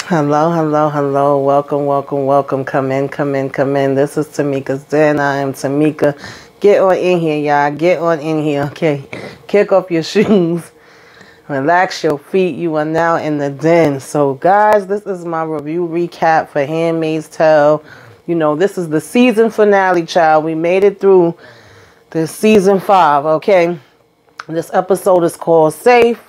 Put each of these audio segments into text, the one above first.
Hello, hello, hello. Welcome, welcome, welcome. Come in, come in, come in. This is Tamika's Den. I am Tamika. Get on in here, y'all. Get on in here. Okay. Kick off your shoes. Relax your feet. You are now in the den. So, guys, this is my review recap for Handmaidstale. You know, this is the season finale, child. We made it through the season 5, okay? This episode is called Safe.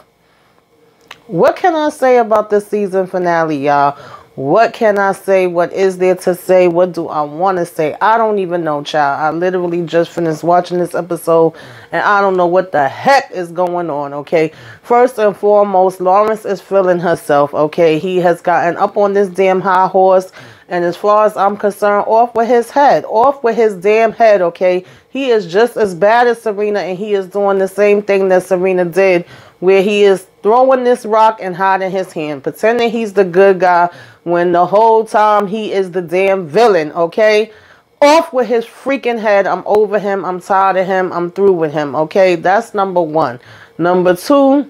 What can I say about this season finale, y'all? What can I say? What is there to say? What do I want to say? I don't even know, child. I literally just finished watching this episode, and I don't know what the heck is going on, okay? First and foremost, Lawrence is feeling herself, okay? He has gotten up on this damn high horse, and as far as I'm concerned, off with his head. Off with his damn head, okay? He is just as bad as Serena, and he is doing the same thing that Serena did, where he is throwing this rock and hiding his hand, pretending he's the good guy when the whole time he is the damn villain, okay? Off with his freaking head. I'm over him. I'm tired of him. I'm through with him, okay? That's number one. Number two,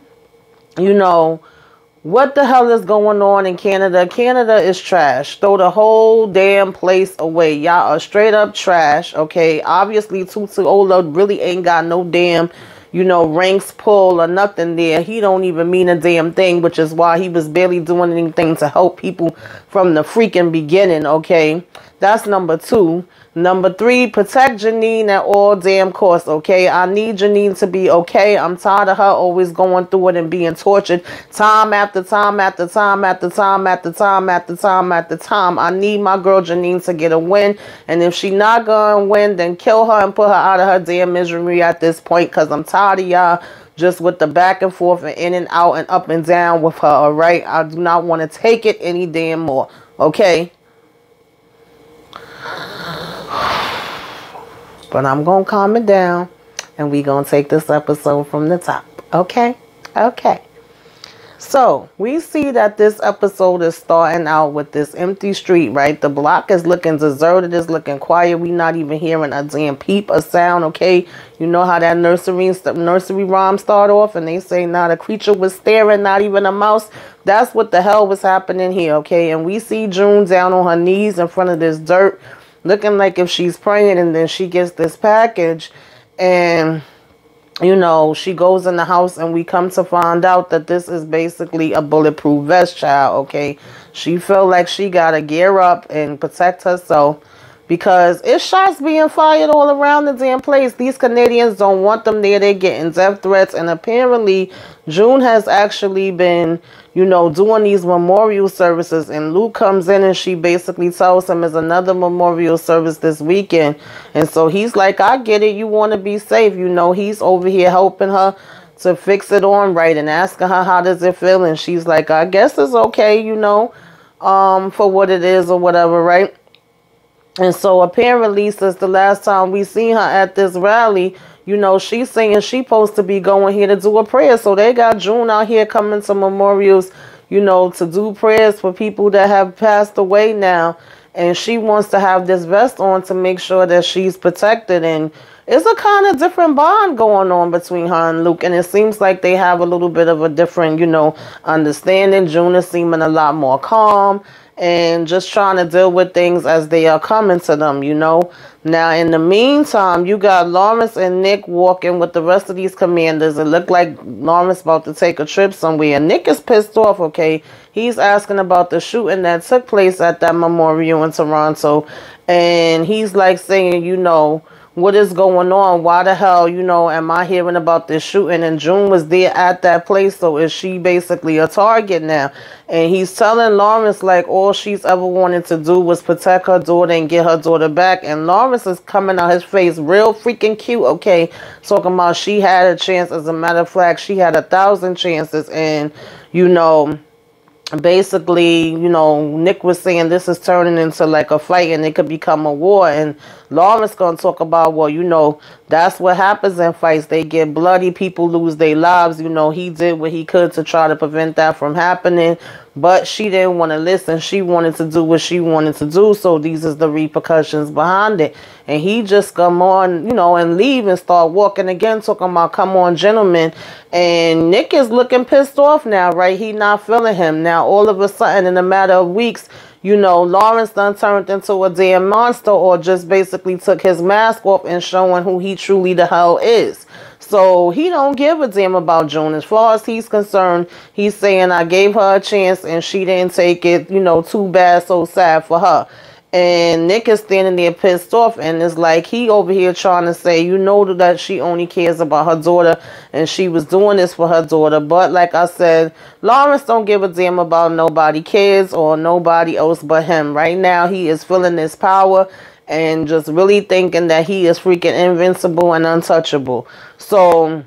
you know, what the hell is going on in Canada? Canada is trash. Throw the whole damn place away. Y'all are straight up trash, okay? Obviously, Tutuola really ain't got no damn, you know, ranks pull or nothing there. He don't even mean a damn thing, which is why he was barely doing anything to help people from the freaking beginning, okay? That's number two. Number three, protect Janine at all damn costs, okay? I need Janine to be okay. I'm tired of her always going through it and being tortured time after time after time after time after time after time after time. I need my girl Janine to get a win. And if she not going to win, then kill her and put her out of her damn misery at this point, because I'm tired of y'all just with the back and forth and in and out and up and down with her, all right? I do not want to take it any damn more, okay? But I'm going to calm it down, and we're going to take this episode from the top. Okay? Okay. So, we see that this episode is starting out with this empty street, right? The block is looking deserted. It's looking quiet. We're not even hearing a damn peep, a sound, okay? You know how that nursery rhyme start off, and they say not a creature was staring, not even a mouse. That's what the hell was happening here, okay? And we see June down on her knees in front of this dirt, looking like if she's praying, and then she gets this package, and you know, she goes in the house, and we come to find out that this is basically a bulletproof vest, child, okay? She felt like she gotta gear up and protect herself, because it's shots being fired all around the damn place. These Canadians don't want them there. They're getting death threats, and apparently June has actually been, you know, doing these memorial services, and Luke comes in and she basically tells him there's another memorial service this weekend. And so he's like, I get it. You want to be safe. You know, he's over here helping her to fix it on right and asking her, how does it feel? And she's like, I guess it's okay, you know, for what it is or whatever, right? And so apparently since the last time we seen her at this rally, you know, she's saying she's supposed to be going here to do a prayer. So they got June out here coming to memorials, you know, to do prayers for people that have passed away now. And she wants to have this vest on to make sure that she's protected. And it's a kind of different bond going on between her and Luke. And it seems like they have a little bit of a different, you know, understanding. June is seeming a lot more calm and just trying to deal with things as they are coming to them, you know. Now, in the meantime, you got Lawrence and Nick walking with the rest of these commanders. It looked like Lawrence about to take a trip somewhere. Nick is pissed off, okay? He's asking about the shooting that took place at that memorial in Toronto. And he's like saying, you know, what is going on? Why the hell, you know, am I hearing about this shooting? And June was there at that place, so is she basically a target now? And he's telling Lawrence like all she's ever wanted to do was protect her daughter and get her daughter back. And Lawrence is coming out his face real freaking cute, okay? Talking about she had a chance. As a matter of fact, she had 1,000 chances. And, you know, basically, you know, Nick was saying this is turning into like a fight and it could become a war. And Lawrence gonna talk about, well, you know, That's what happens in fights. They get bloody. People lose their lives. You know, he did what he could to try to prevent that from happening. But she didn't want to listen. She wanted to do what she wanted to do. So these is the repercussions behind it. And he just come on, you know, and leave and start walking again, talking about, come on, gentlemen. And Nick is looking pissed off now, right? He not feeling him. Now, all of a sudden, in a matter of weeks, you know, Lawrence done turned into a damn monster, or just basically took his mask off and showing who he truly the hell is. So he don't give a damn about June. As far as he's concerned, he's saying, I gave her a chance and she didn't take it, you know, too bad, so sad for her. And Nick is standing there pissed off, and it's like he over here trying to say, you know, that she only cares about her daughter and she was doing this for her daughter. But like I said, Lawrence don't give a damn about nobody, kids or nobody else but him. Right now, he is feeling this power and just really thinking that he is freaking invincible and untouchable. So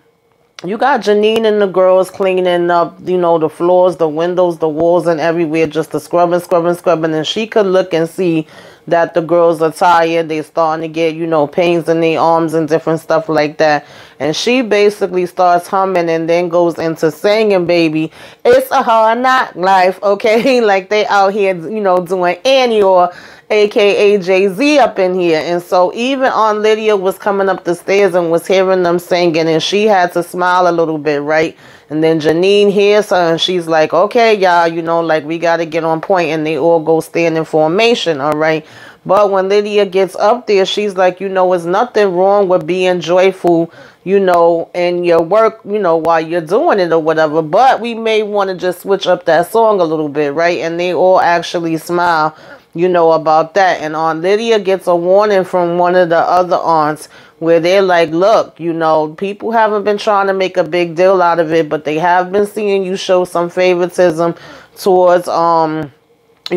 you got Janine and the girls cleaning up, you know, the floors, the windows, the walls, and everywhere, just the scrubbing. And she could look and see that the girls are tired. They're starting to get, you know, pains in their arms and different stuff like that. And she basically starts humming and then goes into singing, baby. It's a hard knock life, okay? Like they out here, you know, doing Annie or aka Jay-Z up in here. And so even Aunt Lydia was coming up the stairs and was hearing them singing, and she had to smile a little bit, right? And then Janine hears her and she's like, okay, y'all, you know, like we got to get on point. And they all go stand in formation, all right? But when Lydia gets up there, she's like, you know, there's nothing wrong with being joyful, you know, in your work, you know, while you're doing it or whatever. But we may want to just switch up that song a little bit, right? And they all actually smile, you know, about that. And Aunt Lydia gets a warning from one of the other aunts where they're like, look, you know, people haven't been trying to make a big deal out of it, but they have been seeing you show some favoritism towards, you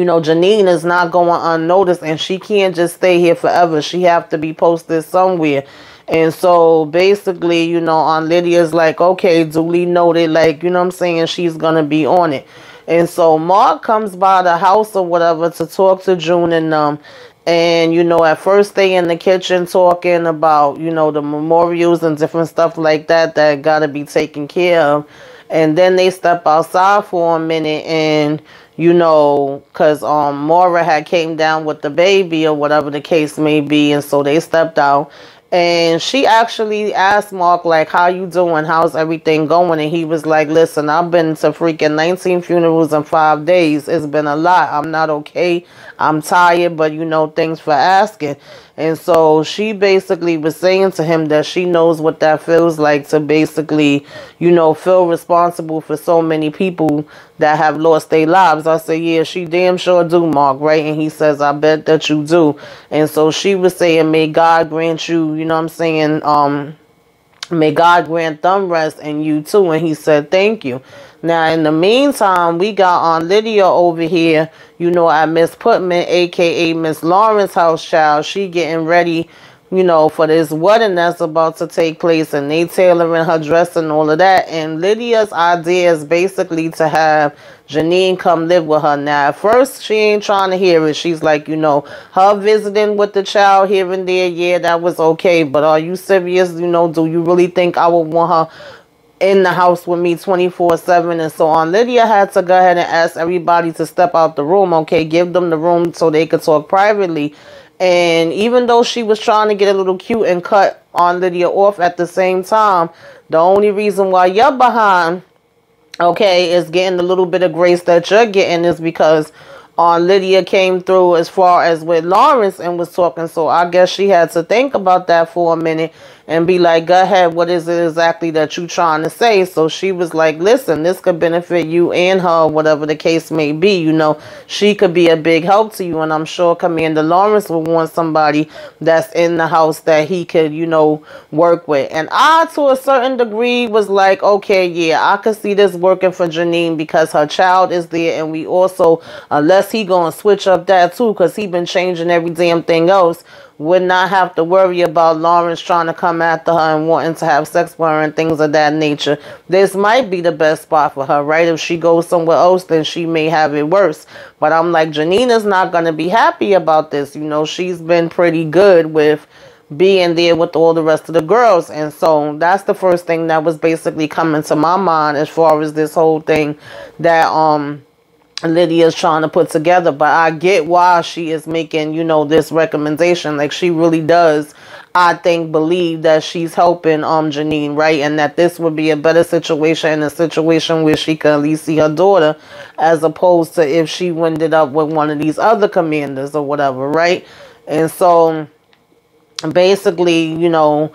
know, Janine is not going unnoticed, and she can't just stay here forever. She have to be posted somewhere. And so basically, you know, Aunt Lydia's like, okay, duly noted, like, you know what I'm saying, she's going to be on it. And so Mark comes by the house or whatever to talk to June and them. And, you know, at first they in the kitchen talking about, you know, the memorials and different stuff like that that got to be taken care of. And then they step outside for a minute and, you know, because Maura had came down with the baby or whatever the case may be. And so they stepped out. And she actually asked Mark, like, how you doing? How's everything going? And he was like, listen, I've been to freaking 19 funerals in 5 days. It's been a lot. I'm not okay. I'm tired, but, you know, thanks for asking. And so she basically was saying to him that she knows what that feels like to basically, you know, feel responsible for so many people that have lost their lives. I said, yeah, she damn sure do, Mark, right? And he says, I bet that you do. And so she was saying, may God grant you, you know what I'm saying, may God grant them rest and you too. And he said, thank you. Now, in the meantime, we got Aunt Lydia over here, you know, at Miss Putman, a.k.a. Miss Lawrence house child. She getting ready, you know, for this wedding that's about to take place. And they tailoring her dress and all of that. And Lydia's idea is basically to have Janine come live with her. Now, at first, she ain't trying to hear it. She's like, you know, her visiting with the child here and there, yeah, that was okay. But are you serious? You know, do you really think I would want her in the house with me 24/7? And so on, Lydia had to go ahead and ask everybody to step out the room, okay, give them the room so they could talk privately. And even though she was trying to get a little cute and cut on Lydia off at the same time, the only reason why you're behind, okay, is getting the little bit of grace that you're getting is because Lydia came through as far as with Lawrence and was talking. So I guess she had to think about that for a minute and be like, go ahead, what is it exactly that you trying to say? So she was like, listen, this could benefit you and her, whatever the case may be. You know, she could be a big help to you. And I'm sure Commander Lawrence would want somebody that's in the house that he could, you know, work with. And I, to a certain degree, was like, okay, yeah, I could see this working for Janine because her child is there. And we also, unless he gonna switch up that too, because he been changing every damn thing else, would not have to worry about Lawrence trying to come after her and wanting to have sex with her and things of that nature. This might be the best spot for her, right? If she goes somewhere else, then she may have it worse. But I'm like, Janina's not going to be happy about this. You know, she's been pretty good with being there with all the rest of the girls. And so that's the first thing that was basically coming to my mind as far as this whole thing that Lydia's trying to put together. But I get why she is making, you know, this recommendation. Like, she really does, I think, believe that she's helping Janine, right? And that this would be a better situation, a situation where she could at least see her daughter, as opposed to if she ended up with one of these other commanders or whatever, right? And so basically, you know,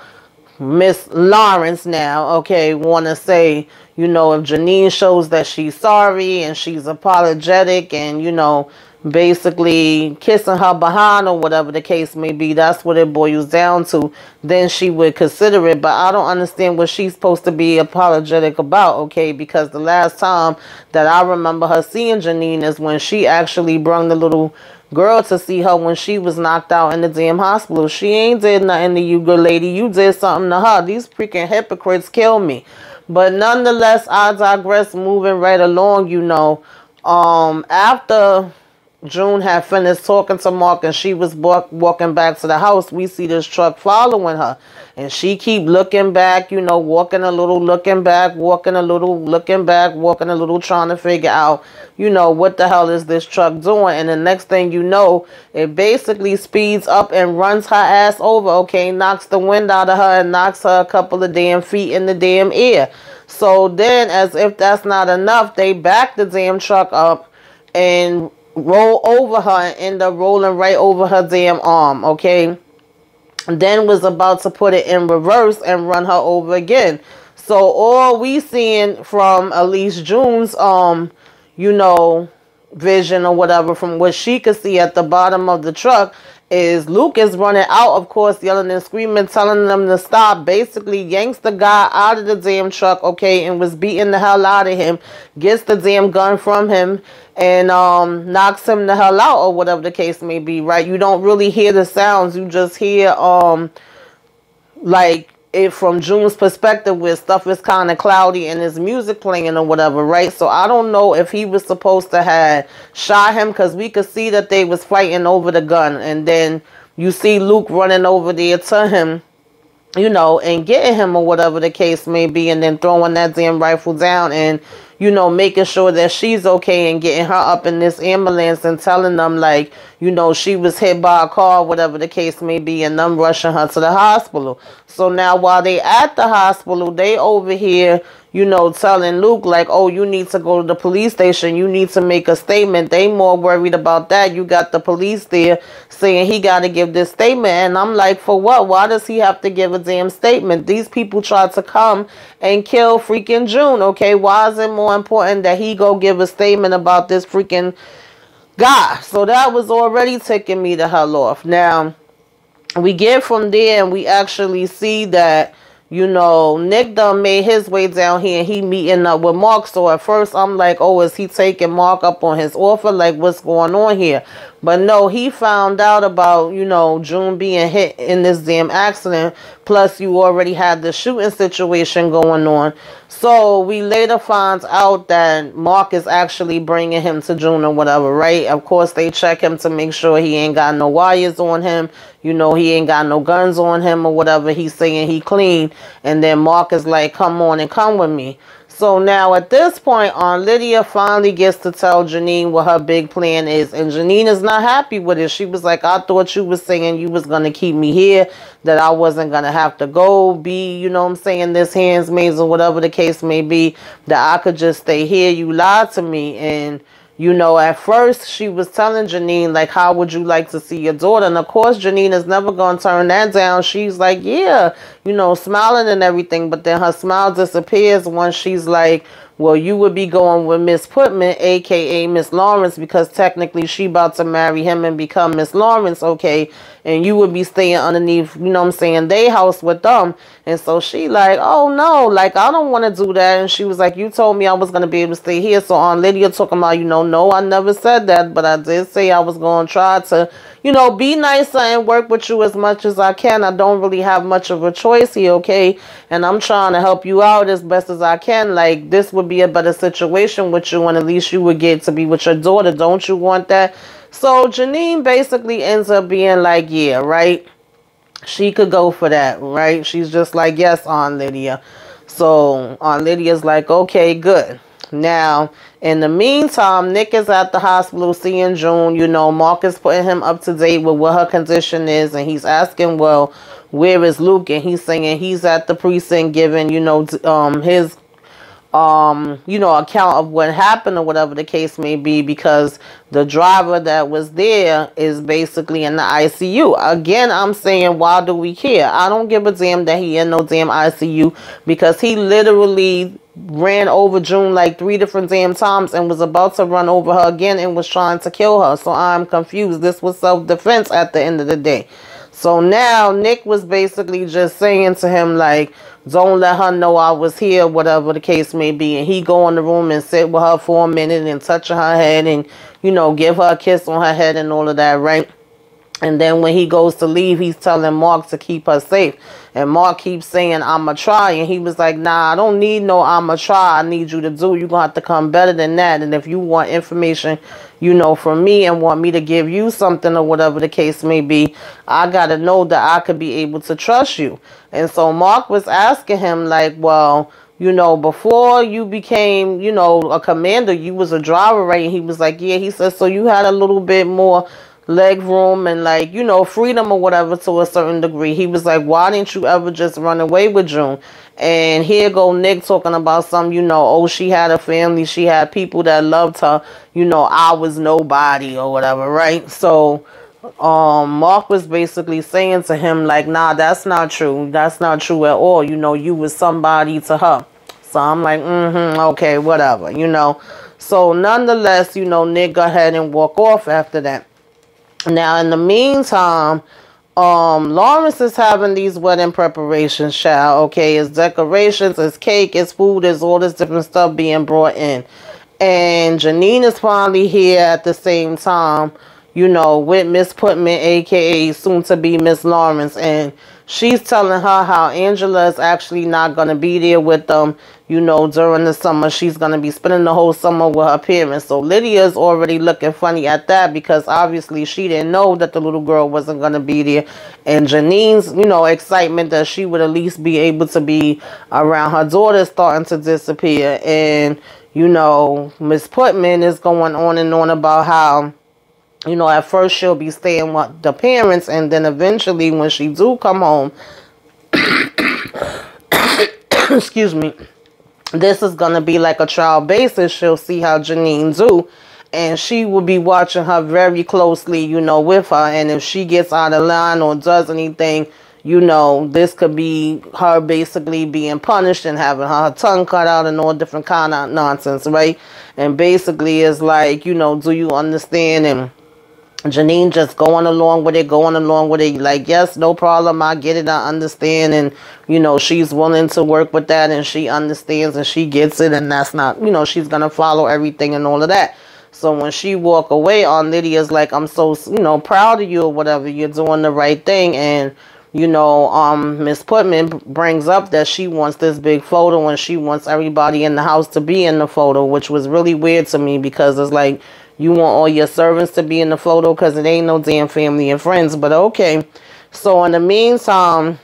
Miss Lawrence now, okay, want to say, you know, if Janine shows that she's sorry and she's apologetic and, you know, basically kissing her behind or whatever the case may be, that's what it boils down to, then she would consider it. But I don't understand what she's supposed to be apologetic about, okay, because the last time that I remember her seeing Janine is when she actually brought the little girl to see her when she was knocked out in the damn hospital. She ain't did nothing to you, good lady. You did something to her. These freaking hypocrites kill me. But nonetheless, I digress. Moving right along, you know, after June had finished talking to Mark and she was walking back to the house, we see this truck following her. And she keep looking back, you know, walking a little, looking back, walking a little, looking back, walking a little, trying to figure out, you know, what the hell is this truck doing? And the next thing you know, it basically speeds up and runs her ass over, okay, knocks the wind out of her and knocks her a couple of damn feet in the damn air. So then, as if that's not enough, they back the damn truck up and roll over her and end up rolling right over her damn arm, okay? Then was about to put it in reverse and run her over again. So all we seeing from at least June's you know, vision or whatever, from what she could see at the bottom of the truck, is Luke is running out, of course, yelling and screaming, telling them to stop, basically yanks the guy out of the damn truck, okay, and was beating the hell out of him, gets the damn gun from him, and knocks him the hell out, or whatever the case may be, right? You don't really hear the sounds, you just hear like it from June's perspective, where stuff is kind of cloudy and there's music playing or whatever, right? So I don't know if he was supposed to have shot him, because we could see that they was fighting over the gun, and then you see Luke running over there to him, you know, and getting him or whatever the case may be, and then throwing that damn rifle down and, you know, making sure that she's okay and getting her up in this ambulance and telling them, like, you know, she was hit by a car, whatever the case may be, and them rushing her to the hospital. So now while they at the hospital, they over here, you know, telling Luke, like, oh, you need to go to the police station. You need to make a statement. They more worried about that. You got the police there saying he got to give this statement. And I'm like, for what? Why does he have to give a damn statement? These people tried to come and kill freaking June, okay? Why is it more important that he go give a statement about this freaking guy? So that was already taking me the hell off. Now, we get from there and we actually see that, you know, Nick done made his way down here and he meeting up with Mark. So at first I'm like, oh, is he taking Mark up on his offer? Like, what's going on here? But no, he found out about, you know, June being hit in this damn accident. Plus, you already had the shooting situation going on. So we later find out that Mark is actually bringing him to June or whatever, right? Of course, they check him to make sure he ain't got no wires on him. You know, he ain't got no guns on him or whatever. He's saying he clean. And then Mark is like, come on and come with me. So now at this point on, Lydia finally gets to tell Janine what her big plan is. And Janine is not happy with it. She was like, I thought you was saying you was going to keep me here, that I wasn't going to have to go be, you know what I'm saying, this handmaid or whatever the case may be, that I could just stay here. You lied to me. And, you know, at first she was telling Janine, like, how would you like to see your daughter? And of course, Janine is never going to turn that down. She's like, yeah, you know, smiling and everything. But then her smile disappears once she's like, well, you would be going with Miss Putman, a.k.a. Miss Lawrence, because technically she about to marry him and become Miss Lawrence, okay? And you would be staying underneath, you know what I'm saying, they house with them. And so she like, oh, no, like, I don't want to do that. And she was like, you told me I was going to be able to stay here. So on Lydia talking about, you know, no, I never said that. But I did say I was going to try to, you know, be nicer and work with you as much as I can. I don't really have much of a choice here, okay? And I'm trying to help you out as best as I can. Like, this would be a better situation with you, and at least you would get to be with your daughter. Don't you want that? So Janine basically ends up being like, yeah, right? she could go for that, right? She's just like, yes, Aunt Lydia. So Aunt Lydia's like, okay, good. Now, in the meantime, Nick is at the hospital seeing June. You know, Mark is putting him up to date with what her condition is, and he's asking, well, where is Luke? And he's saying he's at the precinct giving, you know, his you know, account of what happened or whatever the case may be, because the driver that was there is basically in the ICU. Again, I'm saying, why do we care? I don't give a damn that he in no damn ICU, because he literally ran over June like 3 different damn times and was about to run over her again and was trying to kill her. So I'm confused. This was self-defense at the end of the day. So now Nick was basically just saying to him, like, don't let her know I was here, whatever the case may be. And he go in the room and sit with her for a minute and touch her head and, you know, give her a kiss on her head and all of that, right? And then when he goes to leave, he's telling Mark to keep her safe. And Mark keeps saying, I'ma try. And he was like, nah, I don't need no I'ma try. I need you to do. You're going to have to come better than that. And if you want information, you know, from me and want me to give you something or whatever the case may be, I got to know that I could be able to trust you. And so Mark was asking him, like, well, you know, before you became, you know, a commander, you was a driver, right? And he was like, yeah. He said, so you had a little bit more leg room and, like, you know, freedom or whatever to a certain degree. He was like, why didn't you ever just run away with June? And here go Nick talking about some, you know, oh, she had a family, she had people that loved her, you know, I was nobody or whatever, right? So Mark was basically saying to him, like, nah, that's not true. That's not true at all. You know, you was somebody to her. So I'm like, okay, whatever, you know. So nonetheless, you know, Nick go ahead and walk off after that. Now, in the meantime, Lawrence is having these wedding preparations, child. Okay, it's decorations, it's cake, it's food, it's all this different stuff being brought in. And Janine is finally here at the same time, you know, with Miss Putman, aka soon to be Miss Lawrence. And she's telling her how Angela is actually not going to be there with them, you know, during the summer. She's going to be spending the whole summer with her parents. So Lydia's already looking funny at that, because obviously she didn't know that the little girl wasn't going to be there. And Janine's, you know, excitement that she would at least be able to be around her daughter is starting to disappear. And, you know, Miss Putman is going on and on about how, you know, at first she'll be staying with the parents, and then eventually when she do come home, excuse me, this is going to be like a trial basis. She'll see how Janine do, and she will be watching her very closely, you know, with her. And if she gets out of line or does anything, you know, this could be her basically being punished and having her tongue cut out and all different kind of nonsense, right? And basically it's like, you know, do you understand? And Janine just going along with it, like, yes, no problem, I get it, I understand. And, you know, she's willing to work with that, and she understands and she gets it, and that's not, you know, she's going to follow everything and all of that. So when she walk away, Aunt Lydia's like, I'm so, you know, proud of you or whatever, you're doing the right thing. And, you know, Miss Putman brings up that she wants this big photo and she wants everybody in the house to be in the photo, which was really weird to me, because it's like, you want all your servants to be in the photo because it ain't no damn family and friends, but okay. So in the meantime,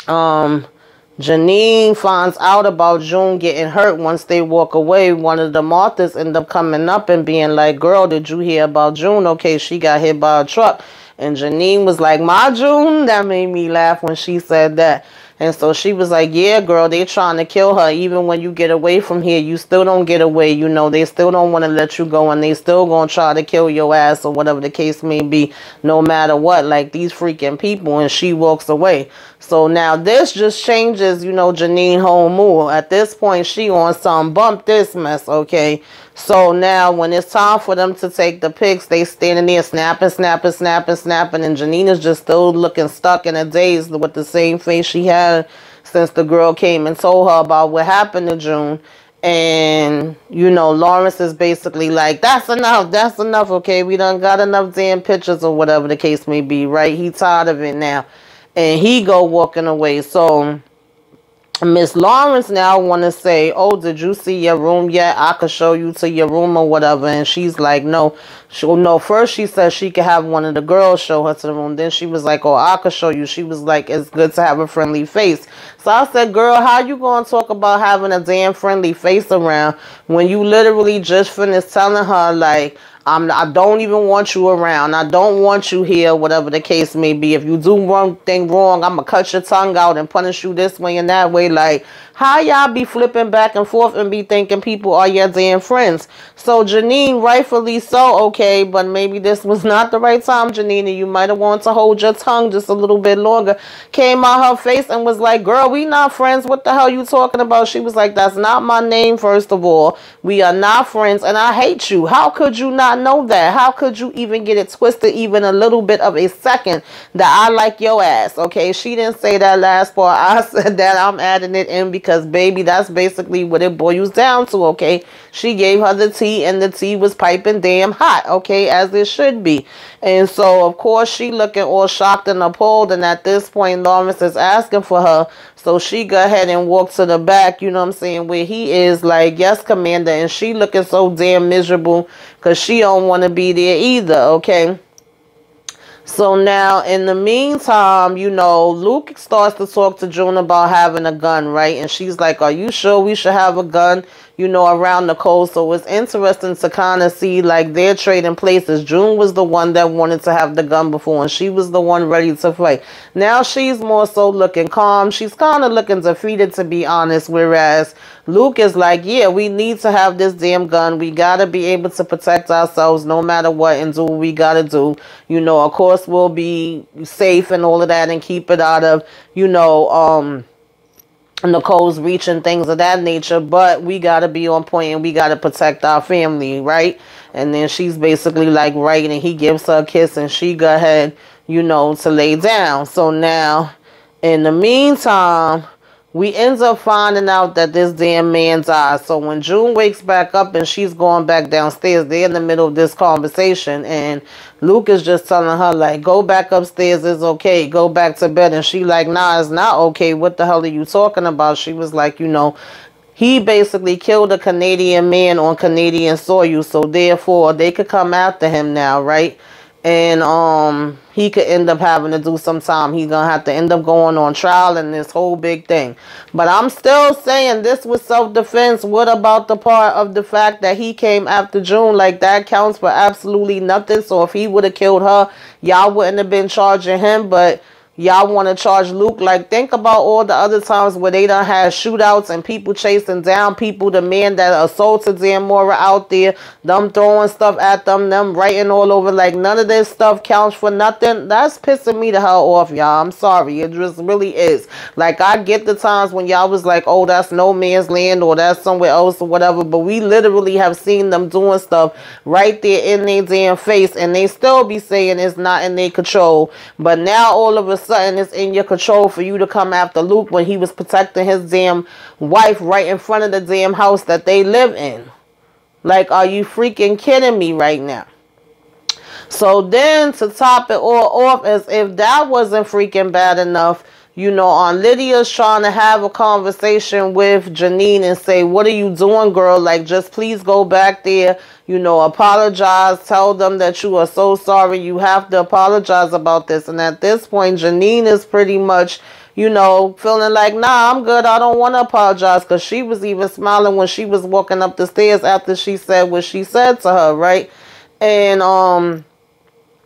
Janine finds out about June getting hurt. Once they walk away, one of the Marthas end up coming up and being like, girl, did you hear about June? Okay, she got hit by a truck. And Janine was like, my June? That made me laugh when she said that. And so she was like, yeah, girl, they trying to kill her. Even when you get away from here, you still don't get away. You know, they still don't want to let you go, and they still going to try to kill your ass or whatever the case may be, no matter what. Like, these freaking people. And she walks away. So now this just changes, you know, Janine whole mood. At this point, she on some bump this mess, okay? So now when it's time for them to take the pics, they standing there snapping, snapping, snapping, snapping. And Janine is just still looking stuck in a daze with the same face she had since the girl came and told her about what happened to June. And, you know, Lawrence is basically like, that's enough, okay? We done got enough damn pictures or whatever the case may be, right? He tired of it now. And he go walking away. So Miss Lawrence now want to say, oh, did you see your room yet? I could show you to your room or whatever. And she's like, no. No, first she said she could have one of the girls show her to the room. Then she was like, oh, I could show you. She was like, it's good to have a friendly face. So I said, girl, how you going to talk about having a damn friendly face around when you literally just finished telling her, like, I don't even want you around. I don't want you here, whatever the case may be. If you do one thing wrong, I'm going to cut your tongue out and punish you this way and that way. Like, how y'all be flipping back and forth and be thinking people are your damn friends? So Janine, rightfully so, okay, but maybe this was not the right time, Janine, and you might have wanted to hold your tongue just a little bit longer. Came out her face and was like, girl, we not friends. What the hell you talking about? She was like, that's not my name, first of all. We are not friends, and I hate you. How could you not know that? How could you even get it twisted even a little bit of a second that I like your ass? Okay, she didn't say that last part. I said that. I'm adding it in because, baby, that's basically what it boils down to. Okay, she gave her the tea, and the tea was piping damn hot, okay, as it should be. And so of course she looking all shocked and appalled, and at this point Lawrence is asking for her. So she go ahead and walk to the back, you know what I'm saying, where he is, like, yes, Commander. And she looking so damn miserable because she don't want to be there either, okay? So now, in the meantime, you know, Luke starts to talk to June about having a gun, right? And she's like, are you sure we should have a gun, you know, around the coast? So it's interesting to kind of see, like, their trading places. June was the one that wanted to have the gun before, and she was the one ready to fight. Now she's more so looking calm. She's kind of looking defeated, to be honest, whereas Luke is like, yeah, we need to have this damn gun. We got to be able to protect ourselves no matter what and do what we got to do. You know, of course, we'll be safe and all of that and keep it out of, you know, Nicole's reach and things of that nature. But we got to be on point and we got to protect our family, right? And then she's basically like, right, and he gives her a kiss and she go ahead, you know, to lay down. So now, in the meantime, we ends up finding out that this damn man died. So when June wakes back up and she's going back downstairs, they're in the middle of this conversation. And Luke is just telling her, like, go back upstairs. It's okay. Go back to bed. And she like, nah, it's not okay. What the hell are you talking about? She was like, you know, he basically killed a Canadian man on Canadian soil. So therefore, they could come after him now, right? And he could end up having to do some time. He's gonna have to end up going on trial and this whole big thing. But I'm still saying this was self-defense. What about the part of the fact that he came after June? Like, that counts for absolutely nothing. So if he would have killed her, y'all wouldn't have been charging him, but y'all want to charge Luke. Like, think about all the other times where they done had shootouts and people chasing down people. The man that assaulted Zamora out there, them throwing stuff at them writing all over. Like, none of this stuff counts for nothing. That's pissing me the hell off, y'all. I'm sorry. It just really is. Like, I get the times when y'all was like, oh, that's no man's land or that's somewhere else or whatever. But we literally have seen them doing stuff right there in their damn face. And they still be saying it's not in their control. But now all of a sudden, it's in your control for you to come after Luke when he was protecting his damn wife right in front of the damn house that they live in. Like, are you freaking kidding me right now? So then, to top it all off, as if that wasn't freaking bad enough, you know, Lydia's trying to have a conversation with Janine and say, what are you doing, girl? Like, just please go back there, you know, apologize. Tell them that you are so sorry. You have to apologize about this. And at this point, Janine is pretty much, you know, feeling like, nah, I'm good. I don't want to apologize. Because she was even smiling when she was walking up the stairs after she said what she said to her, right? And,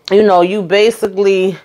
you know, you basically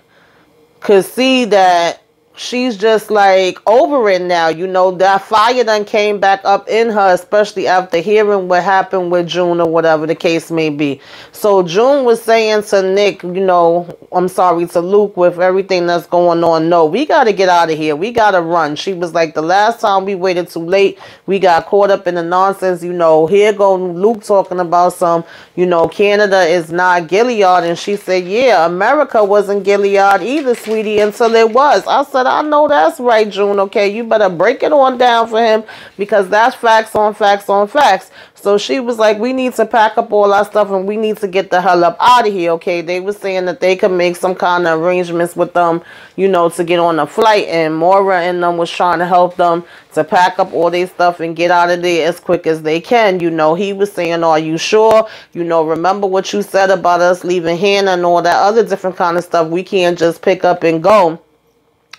could see that she's just like over it now. You know, that fire done came back up in her, especially after hearing what happened with June or whatever the case may be. So June was saying to Nick, you know, I'm sorry, to Luke, with everything that's going on, no, we got to get out of here. We got to run. She was like, the last time we waited too late. We got caught up in the nonsense. You know, here go Luke talking about some, you know, Canada is not Gilead. And she said, yeah, America wasn't Gilead either, sweetie, until it was. I said, I know that's right, June. Okay, you better break it on down for him, because that's facts on facts on facts. So she was like, we need to pack up all our stuff and we need to get the hell up out of here, okay? They were saying that they could make some kind of arrangements with them, you know, to get on a flight. And Maura and them was trying to help them to pack up all their stuff and get out of there as quick as they can. You know, he was saying, are you sure? You know, remember what you said about us leaving Hannah and all that other different kind of stuff. We can't just pick up and go.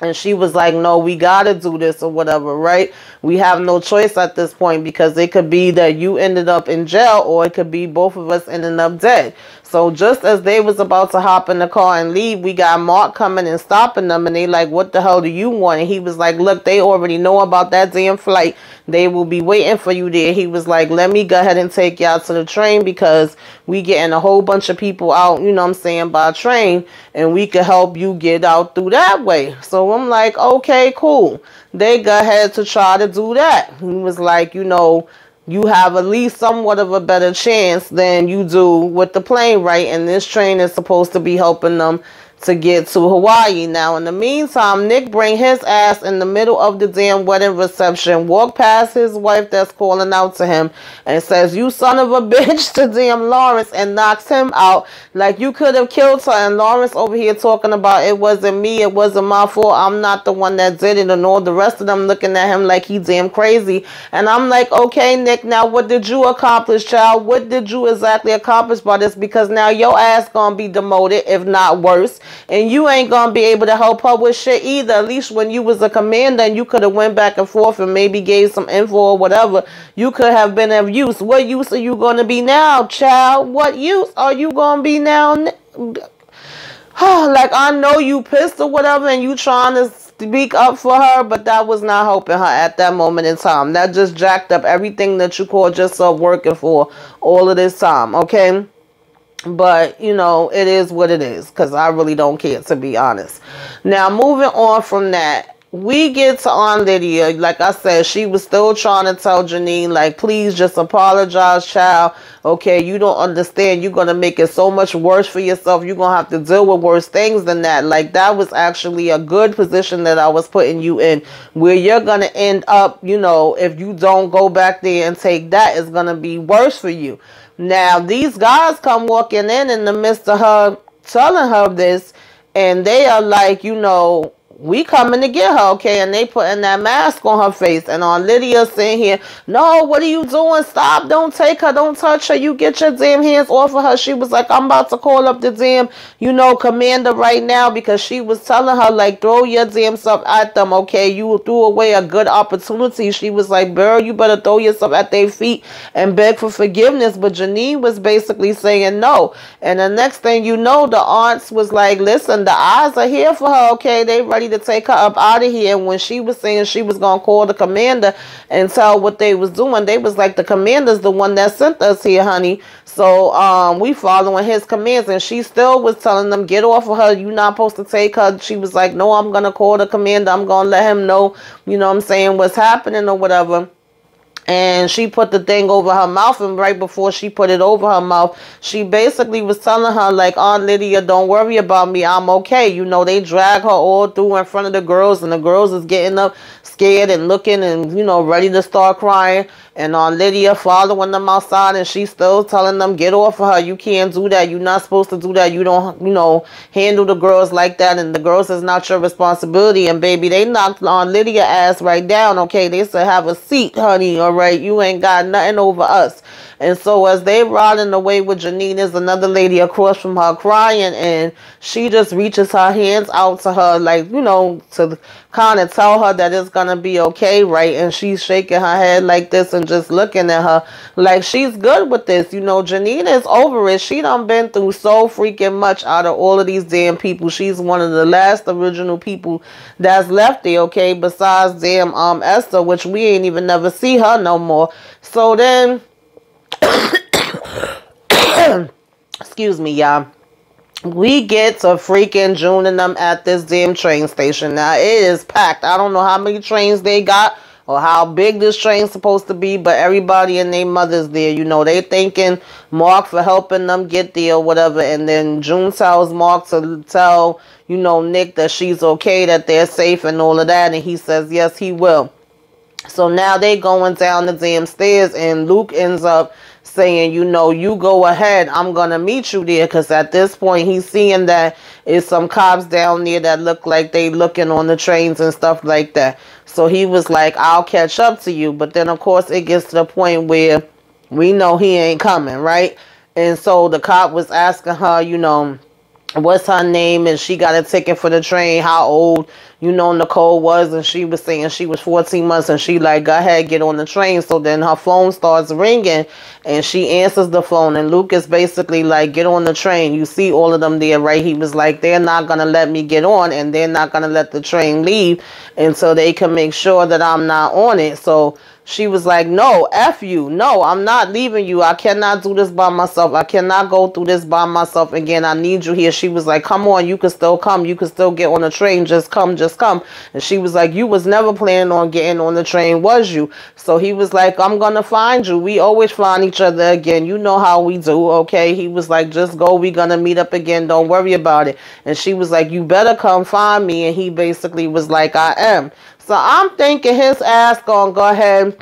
And she was like, no, we got to do this or whatever, right? We have no choice at this point, because it could be that you ended up in jail, or it could be both of us ending up dead. So just as they was about to hop in the car and leave, we got Mark coming and stopping them. And they like, what the hell do you want? And he was like, look, they already know about that damn flight. They will be waiting for you there. He was like, let me go ahead and take y'all to the train, because we getting a whole bunch of people out, you know what I'm saying, by train. And we could help you get out through that way. So I'm like, okay, cool. They go ahead to try to do that. He was like, you know, you have at least somewhat of a better chance than you do with the plane, right? And this train is supposed to be helping them to get to Hawaii. Now, in the meantime, Nick bring his ass in the middle of the damn wedding reception, walk past his wife that's calling out to him, and says, you son of a bitch, to damn Lawrence, and knocks him out. Like, you could have killed her. And Lawrence over here talking about, it wasn't me, it wasn't my fault, I'm not the one that did it, and all the rest of them looking at him like he damn crazy. And I'm like, okay, Nick, now what did you accomplish, child? What did you exactly accomplish by this? Because now your ass gonna be demoted, if not worse. And you ain't gonna be able to help her with shit either. At least when you was a commander and you could have went back and forth and maybe gave some info or whatever, you could have been of use. What use are you gonna be now, child? What use are you gonna be now? Like, I know you pissed or whatever and you trying to speak up for her, but that was not helping her at that moment in time. That just jacked up everything that you called yourself working for all of this time, okay? But, you know, it is what it is, because I really don't care, to be honest. Now, moving on from that, we get to Aunt Lydia. Like I said, she was still trying to tell Janine, like, please just apologize, child. Okay, you don't understand. You're going to make it so much worse for yourself. You're going to have to deal with worse things than that. Like, that was actually a good position that I was putting you in, where you're going to end up, you know, if you don't go back there and take that, it's going to be worse for you. Now, these guys come walking in the midst of her telling her this, and they are like, you know, we coming to get her, okay? And they putting that mask on her face. And on Lydia sitting here, no, what are you doing? Stop. Don't take her. Don't touch her. You get your damn hands off of her. She was like, I'm about to call up the damn, you know, commander right now, because she was telling her, like, throw your damn stuff at them, okay? You threw away a good opportunity. She was like, girl, you better throw yourself at their feet and beg for forgiveness. But Janine was basically saying no. And the next thing you know, the aunts was like, listen, the eyes are here for her, okay? They ready to take her up out of here. When she was saying she was going to call the commander and tell what they was doing, they was like, the commander's the one that sent us here, honey. So we following his commands. And she still was telling them, get off of her. You're not supposed to take her. She was like, no, I'm going to call the commander. I'm going to let him know, you know what I'm saying, what's happening or whatever. And she put the thing over her mouth, and right before she put it over her mouth, she basically was telling her, like, Aunt Lydia, don't worry about me, I'm okay. You know, they drag her all through in front of the girls, and the girls is getting up scared and looking and, you know, ready to start crying. And Aunt Lydia following them outside, and she's still telling them, get off of her. You can't do that. You're not supposed to do that. You don't, you know, handle the girls like that. And the girls is not your responsibility. And baby, they knocked Aunt Lydia ass right down. Okay, they said, have a seat, honey. All right, you ain't got nothing over us. And so as they riding away with Janine, there's another lady across from her crying, and she just reaches her hands out to her, like, you know, to kind of tell her that it's gonna be okay, right? And she's shaking her head like this and just looking at her like she's good with this. You know, Janine is over it. She done been through so freaking much out of all of these damn people. She's one of the last original people that's left there, okay? Besides damn Esther, which we ain't even never see her no more. So then excuse me, y'all. We get to freaking June and them at this damn train station. Now, it is packed. I don't know how many trains they got or how big this train's supposed to be, but everybody and their mother's there. You know, they thanking Mark for helping them get there or whatever. And then June tells Mark to tell, you know, Nick that she's okay, that they're safe and all of that. And he says, yes, he will. So now they going down the damn stairs, and Luke ends up saying, you know, you go ahead, I'm going to meet you there. Because at this point, he's seeing that it's some cops down there that look like they looking on the trains and stuff like that. So he was like, I'll catch up to you. But then, of course, it gets to the point where we know he ain't coming, right? And so the cop was asking her, you know, what's her name, and she got a ticket for the train, how old, you know, Nicole was, and she was saying she was 14 months, and she like, go ahead, get on the train. So then her phone starts ringing, and she answers the phone, and Luke is basically like, get on the train. You see all of them there, right? He was like, they're not going to let me get on, and they're not going to let the train leave until they can make sure that I'm not on it. So she was like, no, F you. No, I'm not leaving you. I cannot do this by myself. I cannot go through this by myself again. I need you here. She was like, come on, you can still come. You can still get on the train. Just come, just come. And she was like, you was never planning on getting on the train, was you? So he was like, I'm going to find you. We always find each other again. You know how we do, okay? He was like, just go. We're going to meet up again. Don't worry about it. And she was like, you better come find me. And he basically was like, I am. So I'm thinking his ass gonna go ahead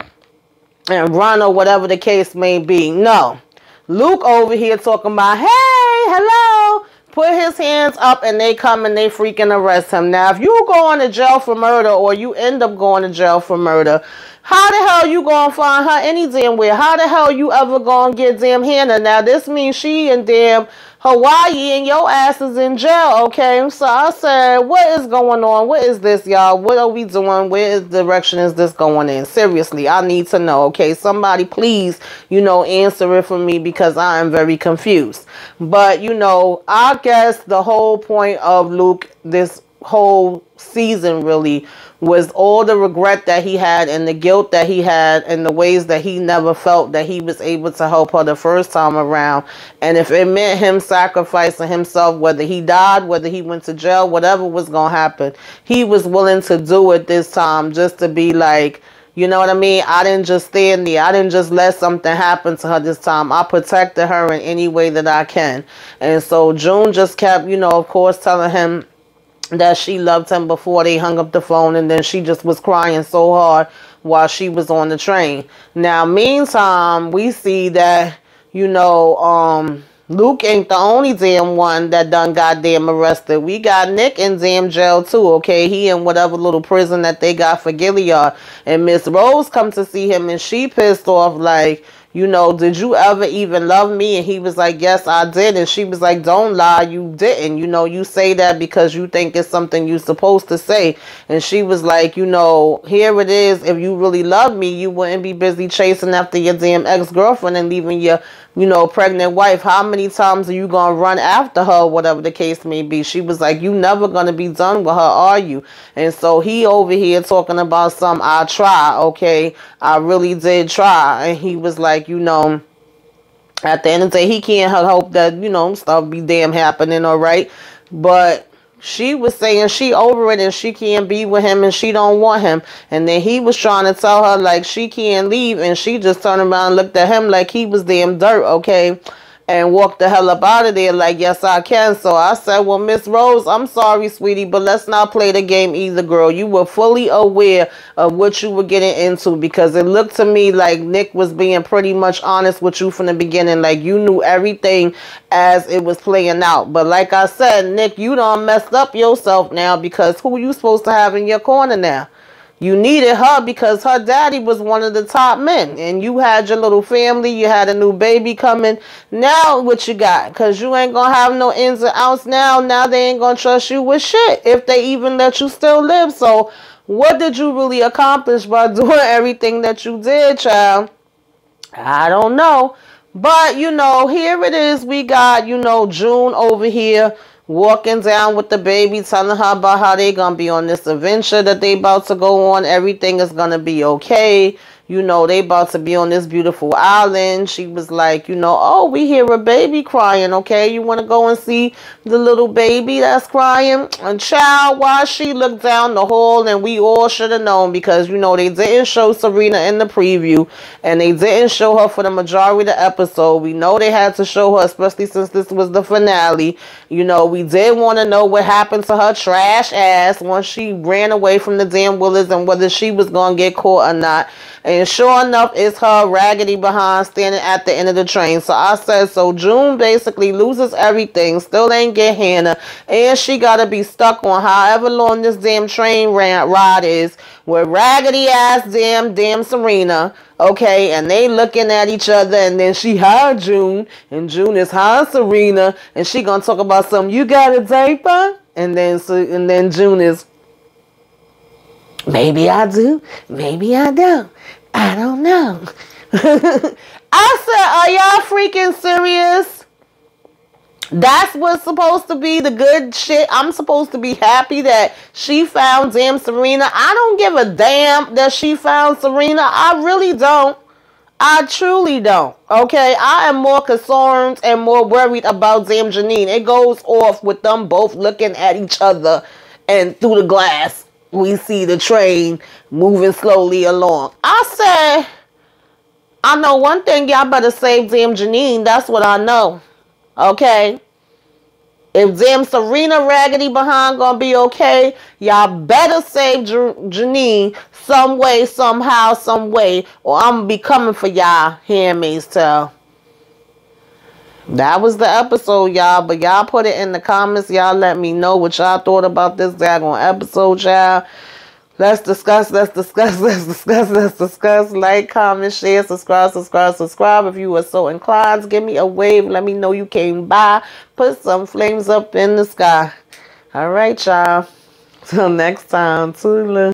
and run or whatever the case may be. No. Luke over here talking about, hey, hello. Put his hands up, and they come and they freaking arrest him. Now, if you go to jail for murder, or you end up going to jail for murder, how the hell you gonna find her any damn where? How the hell you ever gonna get damn Hannah? Now, this means she and damn Hawaii and your ass is in jail, okay? So I said, what is going on? What is this, y'all? What are we doing? Where direction is this going in? Seriously, I need to know, okay? Somebody please, you know, answer it for me, because I am very confused. But, you know, I guess the whole point of Luke, this whole season really, was all the regret that he had and the guilt that he had and the ways that he never felt that he was able to help her the first time around. And if it meant him sacrificing himself, whether he died, whether he went to jail, whatever was going to happen, he was willing to do it this time, just to be like, you know what I mean? I didn't just stand there. I didn't just let something happen to her this time. I protected her in any way that I can. And so June just kept, you know, of course, telling him that she loved him before they hung up the phone, and then she just was crying so hard while she was on the train. Now, meantime, we see that, you know, Luke ain't the only damn one that done goddamn arrested. We got Nick in damn jail too, okay? He in whatever little prison that they got for Gilead. And Miss Rose come to see him, and she pissed off like, you know, did you ever even love me? And he was like, yes, I did. And she was like, don't lie, you didn't. You know, you say that because you think it's something you're supposed to say. And she was like, you know, here it is. If you really love me, you wouldn't be busy chasing after your damn ex-girlfriend and leaving your, you know, pregnant wife. How many times are you going to run after her, whatever the case may be? She was like, you never going to be done with her, are you? And so he over here talking about some, I try, okay? I really did try. And he was like, you know, at the end of the day, he can't hope that, you know, stuff be damn happening, all right? But she was saying she over it and she can't be with him and she don't want him. And then he was trying to tell her like she can't leave, and she just turned around and looked at him like he was damn dirt, okay? And walked the hell up out of there like, yes, I can. So I said, well, Miss Rose, I'm sorry, sweetie, but let's not play the game either, girl. You were fully aware of what you were getting into, because it looked to me like Nick was being pretty much honest with you from the beginning. Like, you knew everything as it was playing out. But like I said, Nick, you done messed up yourself now, because who you supposed to have in your corner now? You needed her because her daddy was one of the top men. And you had your little family. You had a new baby coming. Now what you got? Because you ain't going to have no ins and outs now. Now they ain't going to trust you with shit if they even let you still live. So what did you really accomplish by doing everything that you did, child? I don't know. But, you know, here it is. We got, you know, June over here walking down with the baby, telling her about how they gonna be on this adventure that they about to go on. Everything is gonna be okay. You know, they about to be on this beautiful island. She was like, you know, oh, we hear a baby crying, okay? You want to go and see the little baby that's crying? And child, while she looked down the hall, and we all should have known, because, you know, they didn't show Serena in the preview, and they didn't show her for the majority of the episode. We know they had to show her, especially since this was the finale. You know, we did want to know what happened to her trash ass once she ran away from the damn Willards, and whether she was going to get caught or not. And sure enough, it's her raggedy behind standing at the end of the train. So I said, so June basically loses everything, still ain't get Hannah, and she got to be stuck on however long this damn train ride is with raggedy ass damn Serena. Okay, and they looking at each other, and then she hi June, and June is hi Serena, and she gonna talk about something, you got a diaper? And then June is, maybe I do, maybe I don't. I don't know. I said, are y'all freaking serious? That's what's supposed to be the good shit. I'm supposed to be happy that she found damn Serena. I don't give a damn that she found Serena. I really don't. I truly don't. Okay, I am more concerned and more worried about damn Janine. It goes off with them both looking at each other, and through the glass we see the train moving slowly along. I said, I know one thing, y'all better save damn Janine. That's what I know. Okay? If damn Serena raggedy behind gonna be okay, y'all better save Janine some way, somehow, some way, or I'm gonna be coming for y'all, Handmaidstale. That was the episode, y'all. But y'all put it in the comments. Y'all let me know what y'all thought about this daggone episode, y'all. Let's discuss. Like, comment, share, subscribe. If you are so inclined, give me a wave. Let me know you came by. Put some flames up in the sky. All right, y'all. Till next time. Toodaloo.